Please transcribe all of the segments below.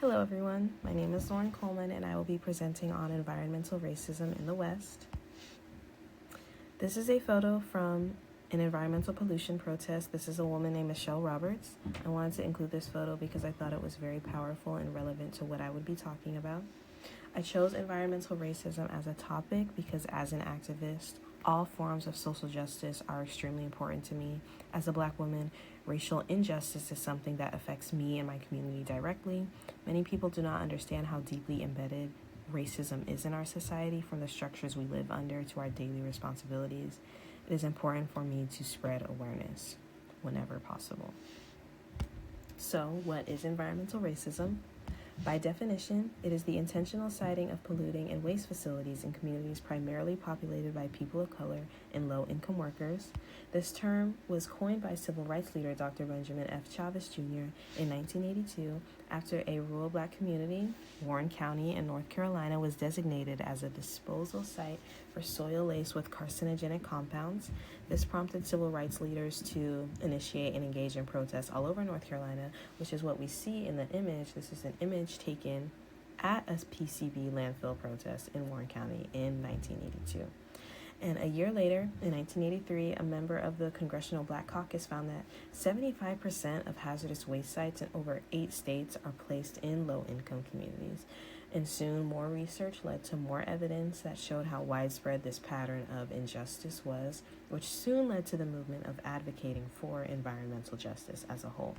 Hello everyone, my name is Lauren Coleman and I will be presenting on environmental racism in the West. This is a photo from an environmental pollution protest. This is a woman named Michelle Roberts. I wanted to include this photo because I thought it was very powerful and relevant to what I would be talking about. I chose environmental racism as a topic because as an activist, all forms of social justice are extremely important to me. As a Black woman, racial injustice is something that affects me and my community directly. Many people do not understand how deeply embedded racism is in our society, from the structures we live under to our daily responsibilities. It is important for me to spread awareness whenever possible. So, what is environmental racism? By definition, it is the intentional siting of polluting and waste facilities in communities primarily populated by people of color and low-income workers. This term was coined by civil rights leader Dr. Benjamin F. Chavez Jr. in 1982 after a rural Black community, Warren County in North Carolina, was designated as a disposal site for soil laced with carcinogenic compounds. This prompted civil rights leaders to initiate and engage in protests all over North Carolina, which is what we see in the image. This is an image taken at a PCB landfill protest in Warren County in 1982. And a year later, in 1983, a member of the Congressional Black Caucus found that 75% of hazardous waste sites in over 8 states are placed in low-income communities. And soon, more research led to more evidence that showed how widespread this pattern of injustice was, which soon led to the movement of advocating for environmental justice as a whole.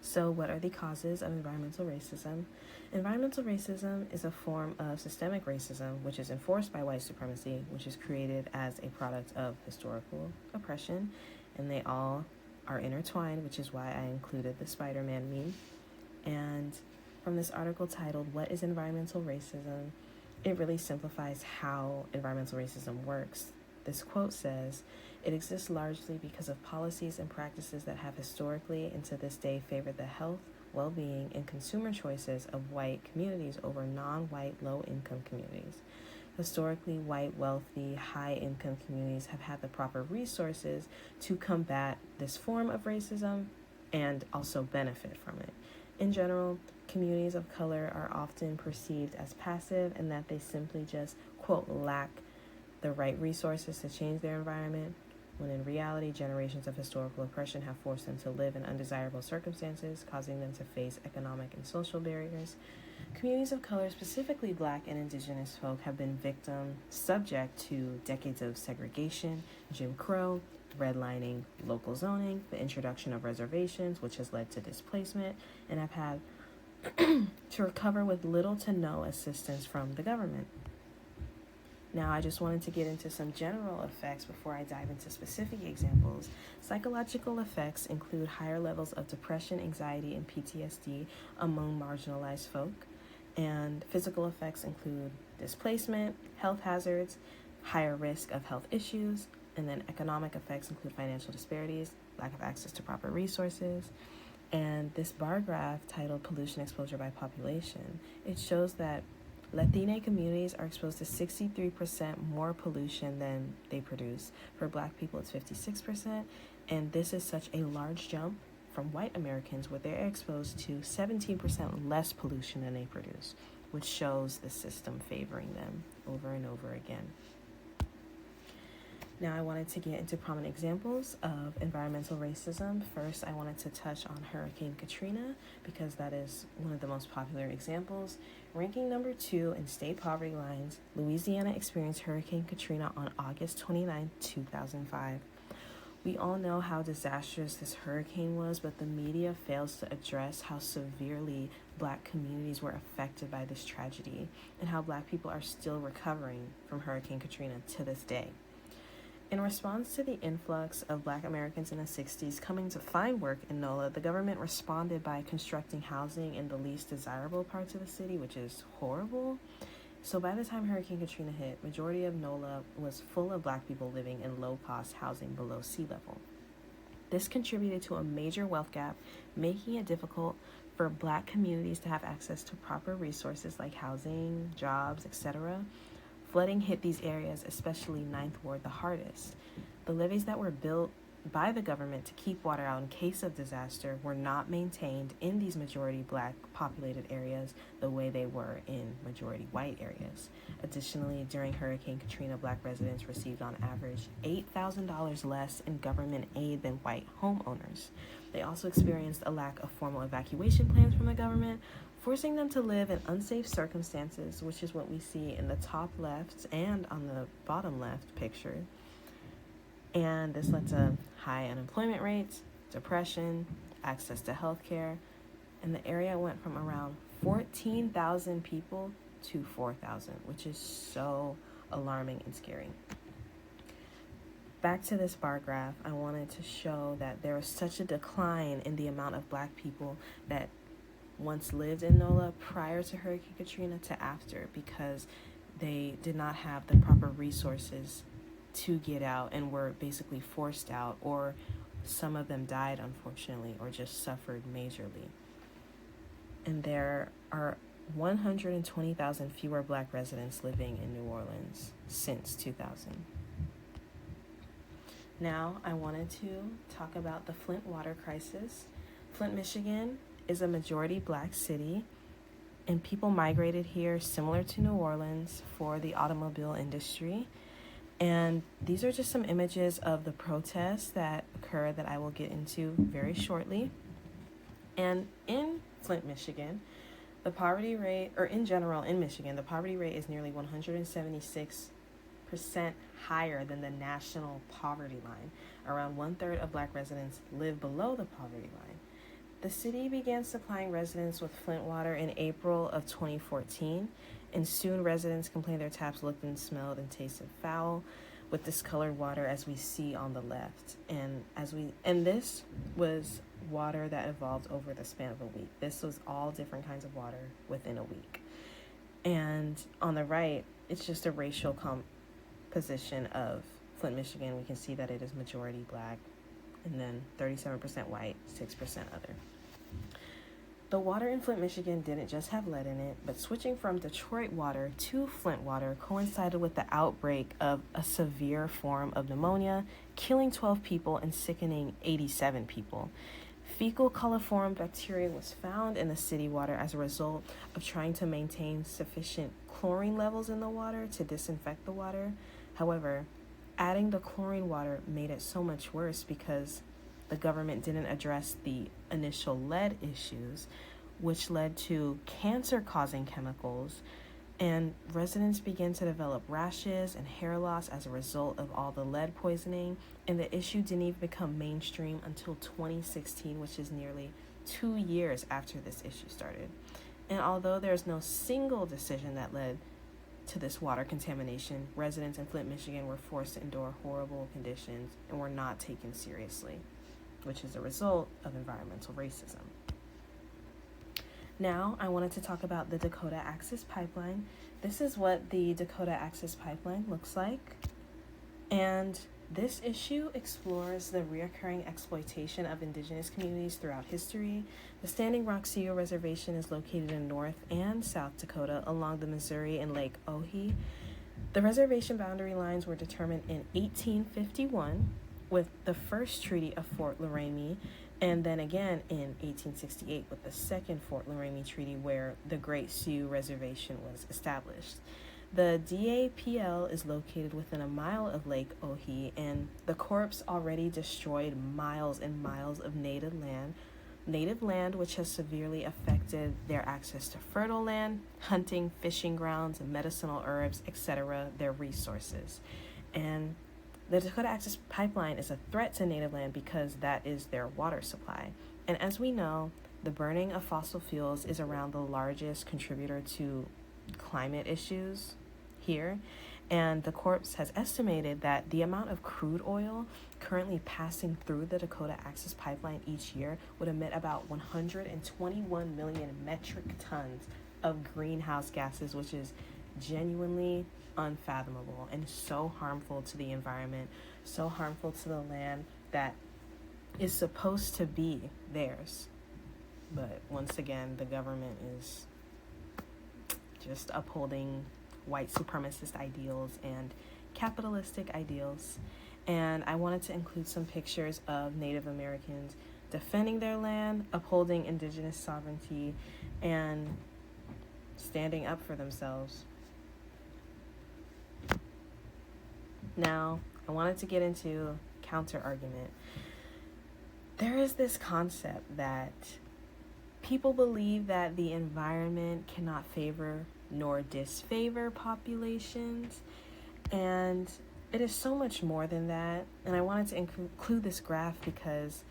So, what are the causes of environmental racism? Environmental racism is a form of systemic racism, which is enforced by white supremacy, which is created as a product of historical oppression, and they all are intertwined, which is why I included the Spider-Man meme. And from this article titled, "What is Environmental Racism?" it really simplifies how environmental racism works. This quote says, "It exists largely because of policies and practices that have historically and to this day favored the health, well-being, and consumer choices of white communities over non-white low-income communities. Historically, white, wealthy, high-income communities have had the proper resources to combat this form of racism and also benefit from it. In general, communities of color are often perceived as passive and that they simply just, quote, lack the right resources to change their environment, when in reality, generations of historical oppression have forced them to live in undesirable circumstances, causing them to face economic and social barriers. Communities of color, specifically Black and Indigenous folk, have been subject to decades of segregation, Jim Crow, redlining, local zoning, the introduction of reservations, which has led to displacement, and have had to recover with little to no assistance from the government. Now, I just wanted to get into some general effects before I dive into specific examples. Psychological effects include higher levels of depression, anxiety, and PTSD among marginalized folk. And physical effects include displacement, health hazards, higher risk of health issues, and then economic effects include financial disparities, lack of access to proper resources. And this bar graph titled Pollution Exposure by Population, it shows that Latina communities are exposed to 63% more pollution than they produce. For Black people, it's 56%, and this is such a large jump from white Americans where they're exposed to 17% less pollution than they produce, which shows the system favoring them over and over again. Now, I wanted to get into prominent examples of environmental racism. First, I wanted to touch on Hurricane Katrina because that is one of the most popular examples. Ranking number 2 in state poverty lines, Louisiana experienced Hurricane Katrina on August 29, 2005. We all know how disastrous this hurricane was, but the media fails to address how severely Black communities were affected by this tragedy and how Black people are still recovering from Hurricane Katrina to this day. In response to the influx of Black Americans in the 60s coming to find work in NOLA, the government responded by constructing housing in the least desirable parts of the city, which is horrible. So by the time Hurricane Katrina hit, majority of NOLA was full of Black people living in low-cost housing below sea level. This contributed to a major wealth gap, making it difficult for Black communities to have access to proper resources like housing, jobs, etc. Flooding hit these areas, especially Ninth Ward, the hardest. The levees that were built by the government to keep water out in case of disaster were not maintained in these majority black populated areas the way they were in majority white areas. Additionally, during Hurricane Katrina, black residents received on average $8,000 less in government aid than white homeowners. They also experienced a lack of formal evacuation plans from the government, forcing them to live in unsafe circumstances, which is what we see in the top left and on the bottom left picture. And this led to high unemployment rates, depression, access to health care, and the area went from around 14,000 people to 4,000, which is so alarming and scary. Back to this bar graph, I wanted to show that there was such a decline in the amount of black people that once lived in NOLA prior to Hurricane Katrina to after, because they did not have the proper resources to get out and were basically forced out, or some of them died, unfortunately, or just suffered majorly. And there are 120,000 fewer black residents living in New Orleans since 2000. Now, I wanted to talk about the Flint water crisis. Flint, Michigan is a majority black city, and people migrated here similar to New Orleans for the automobile industry. And these are just some images of the protests that occurred that I will get into very shortly. And in Flint, Michigan, the poverty rate, or in general in Michigan, the poverty rate is nearly 176% higher than the national poverty line. Around 1/3 of black residents live below the poverty line. The city began supplying residents with Flint water in April of 2014, and soon residents complained their taps looked and smelled and tasted foul with discolored water, as we see on the left. And this was water that evolved over the span of a week. This was all different kinds of water within a week. And on the right, it's just a racial composition of Flint, Michigan. We can see that it is majority black, and then 37% white, 6% other. The water in Flint, Michigan didn't just have lead in it, but switching from Detroit water to Flint water coincided with the outbreak of a severe form of pneumonia, killing 12 people and sickening 87 people. Fecal coliform bacteria was found in the city water as a result of trying to maintain sufficient chlorine levels in the water to disinfect the water. However, adding the chlorine water made it so much worse because the government didn't address the initial lead issues, which led to cancer-causing chemicals, and residents began to develop rashes and hair loss as a result of all the lead poisoning, and the issue didn't even become mainstream until 2016, which is nearly 2 years after this issue started. And although there's no single decision that led to this water contamination, residents in Flint, Michigan were forced to endure horrible conditions and were not taken seriously, which is a result of environmental racism. Now, I wanted to talk about the Dakota Access Pipeline. This is what the Dakota Access Pipeline looks like. And this issue explores the reoccurring exploitation of indigenous communities throughout history. The Standing Rock Sioux Reservation is located in North and South Dakota along the Missouri and Lake Ohi. The reservation boundary lines were determined in 1851 with the first treaty of Fort Laramie, and then again in 1868 with the second Fort Laramie Treaty, where the Great Sioux Reservation was established. The DAPL is located within a mile of Lake Ohi, and the Corps already destroyed miles and miles of native land, which has severely affected their access to fertile land, hunting, fishing grounds, medicinal herbs, etc., their resources. And the Dakota Access Pipeline is a threat to native land because that is their water supply. And as we know, the burning of fossil fuels is around the largest contributor to climate issues here. And the Corps has estimated that the amount of crude oil currently passing through the Dakota Access Pipeline each year would emit about 121 million metric tons of greenhouse gases, which is genuinely unfathomable and so harmful to the environment, so harmful to the land that is supposed to be theirs. But once again, the government is just upholding white supremacist ideals and capitalistic ideals. And I wanted to include some pictures of Native Americans defending their land, upholding indigenous sovereignty, and standing up for themselves. Now, I wanted to get into counter argument. There is this concept that people believe that the environment cannot favor nor disfavor populations, and it is so much more than that. And I wanted to include this graph because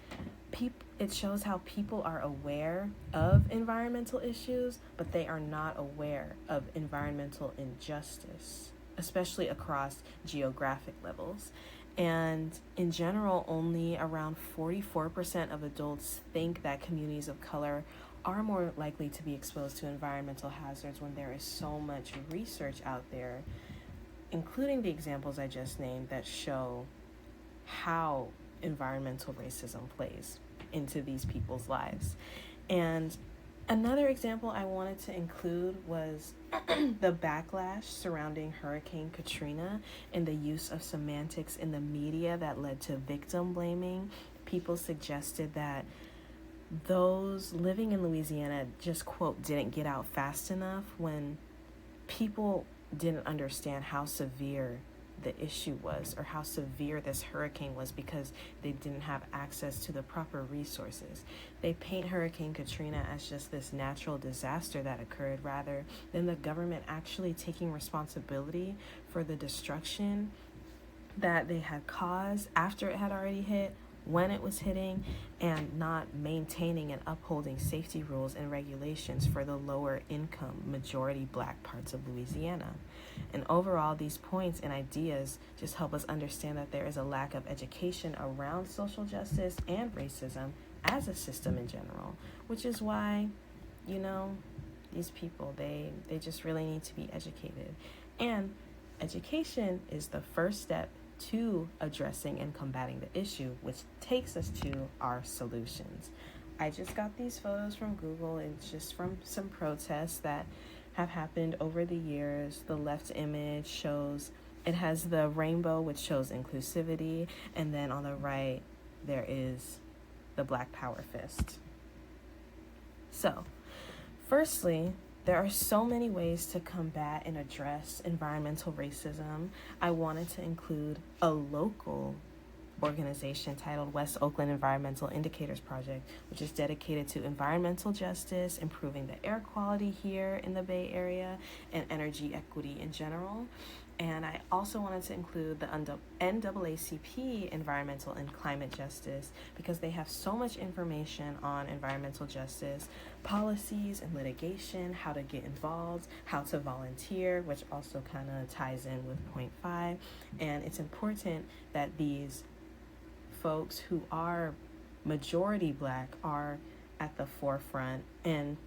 it shows how people are aware of environmental issues, but they are not aware of environmental injustice, especially across geographic levels. And in general, only around 44% of adults think that communities of color are more likely to be exposed to environmental hazards when there is so much research out there, including the examples I just named, that show how environmental racism plays into these people's lives. And another example I wanted to include was the backlash surrounding Hurricane Katrina and the use of semantics in the media that led to victim blaming. People suggested that those living in Louisiana just, quote, didn't get out fast enough, when people didn't understand how severe the issue was or how severe this hurricane was because they didn't have access to the proper resources. They paint Hurricane Katrina as just this natural disaster that occurred rather than the government actually taking responsibility for the destruction that they had caused after it had already hit, when it was hitting, and not maintaining and upholding safety rules and regulations for the lower income majority Black parts of Louisiana. And overall, these points and ideas just help us understand that there is a lack of education around social justice and racism as a system in general, which is why, these people, they just really need to be educated. And education is the first step to addressing and combating the issue, which takes us to our solutions. I just got these photos from Google. It's just from some protests that have happened over the years. The left image shows, it has the rainbow, which shows inclusivity, and then on the right there is the Black Power fist. So, firstly, there are so many ways to combat and address environmental racism. I wanted to include a local organization titled West Oakland Environmental Indicators Project, which is dedicated to environmental justice, improving the air quality here in the Bay Area, and energy equity in general. And I also wanted to include the NAACP Environmental and Climate Justice, because they have so much information on environmental justice, policies and litigation, how to get involved, how to volunteer, which also kind of ties in with point 5. And it's important that these folks who are majority Black are at the forefront, and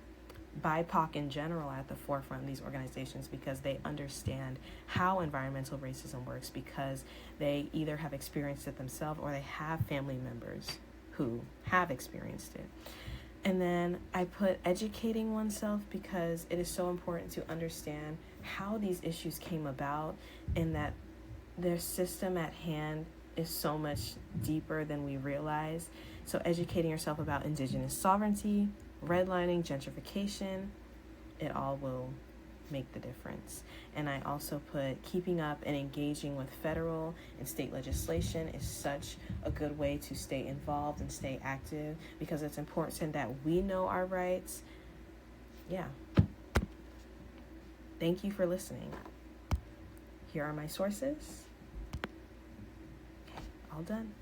BIPOC in general at the forefront of these organizations, because they understand how environmental racism works, because they either have experienced it themselves or they have family members who have experienced it. And then I put educating oneself, because it is so important to understand how these issues came about, and that their system at hand is so much deeper than we realize. So educating yourself about indigenous sovereignty, redlining, gentrification, it all will make the difference. And I also put keeping up and engaging with federal and state legislation is such a good way to stay involved and stay active, because it's important that we know our rights. Yeah. Thank you for listening. Here are my sources. Okay, all done.